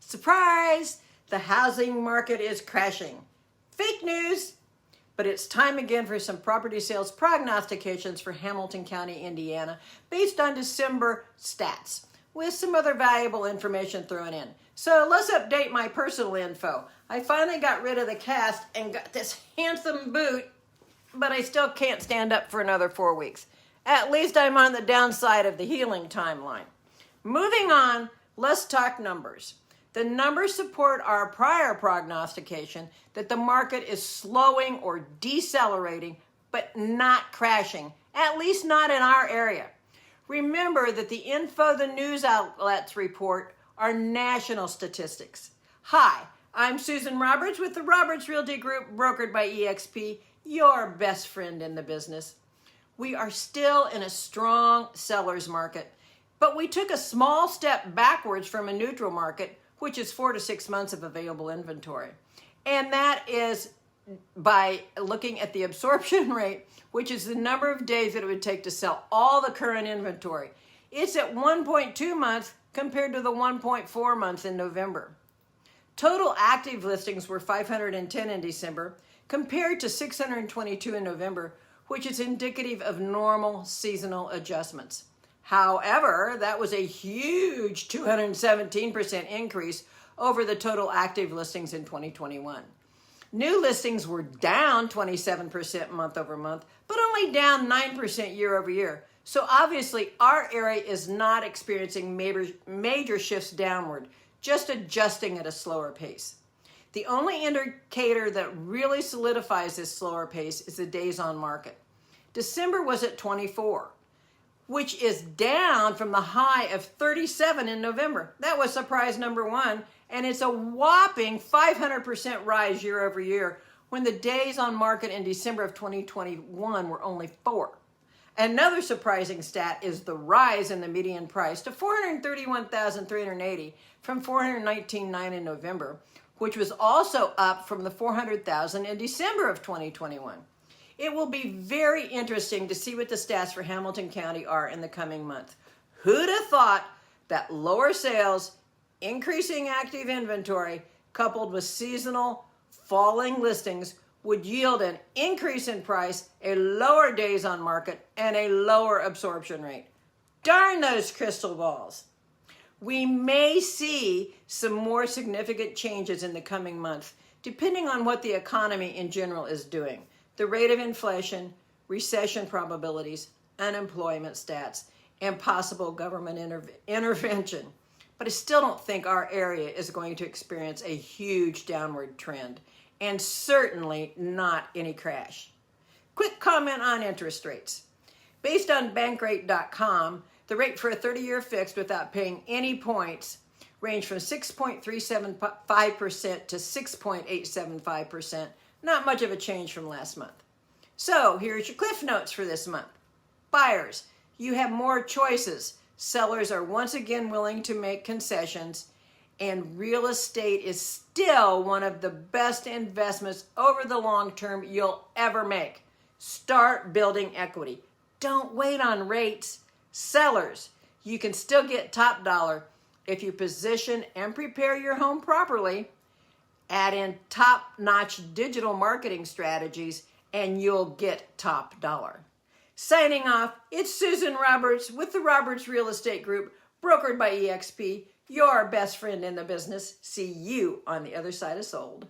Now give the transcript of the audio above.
Surprise! The housing market is crashing. Fake news! But it's time again for some property sales prognostications for Hamilton County, Indiana, based on December stats, with some other valuable information thrown in. So let's update my personal info. I finally got rid of the cast and got this handsome boot, but I still can't stand up for another 4 weeks. At least I'm on the downside of the healing timeline. Moving on, let's talk numbers. The numbers support our prior prognostication that the market is slowing or decelerating, but not crashing, at least not in our area. Remember that the info the news outlets report are national statistics. Hi, I'm Susan Roberts with the Roberts Realty Group, brokered by eXp, your best friend in the business. We are still in a strong seller's market, but we took a small step backwards from a neutral market, which is 4 to 6 months of available inventory. And that is by looking at the absorption rate, which is the number of days that it would take to sell all the current inventory. It's at 1.2 months compared to the 1.4 months in November. Total active listings were 510 in December compared to 622 in November, which is indicative of normal seasonal adjustments. However, that was a huge 217% increase over the total active listings in 2021. New listings were down 27% month over month, but only down 9% year over year. So obviously our area is not experiencing major shifts downward, just adjusting at a slower pace. The only indicator that really solidifies this slower pace is the days on market. December was at 24. Which is down from the high of 37 in November. That was surprise number one, and it's a whopping 500% rise year over year when the days on market in December of 2021 were only 4. Another surprising stat is the rise in the median price to $431,380 from $419,900 in November, which was also up from the $400,000 in December of 2021. It will be very interesting to see what the stats for Hamilton County are in the coming month. Who'd have thought that lower sales, increasing active inventory, coupled with seasonal falling listings would yield an increase in price, a lower days on market, and a lower absorption rate? Darn those crystal balls. We may see some more significant changes in the coming month, depending on what the economy in general is doing. The rate of inflation, recession probabilities, unemployment stats, and possible government intervention. But I still don't think our area is going to experience a huge downward trend, and certainly not any crash. Quick comment on interest rates. Based on bankrate.com, the rate for a 30-year fixed without paying any points range from 6.375% to 6.875%. Not much of a change from last month. So here's your cliff notes for this month. Buyers, you have more choices. Sellers are once again willing to make concessions, and real estate is still one of the best investments over the long term you'll ever make. Start building equity. Don't wait on rates. Sellers, you can still get top dollar if you position and prepare your home properly. Add in top-notch digital marketing strategies, and you'll get top dollar. Signing off, it's Susan Roberts with the Roberts Real Estate Group, brokered by eXp, your best friend in the business. See you on the other side of sold.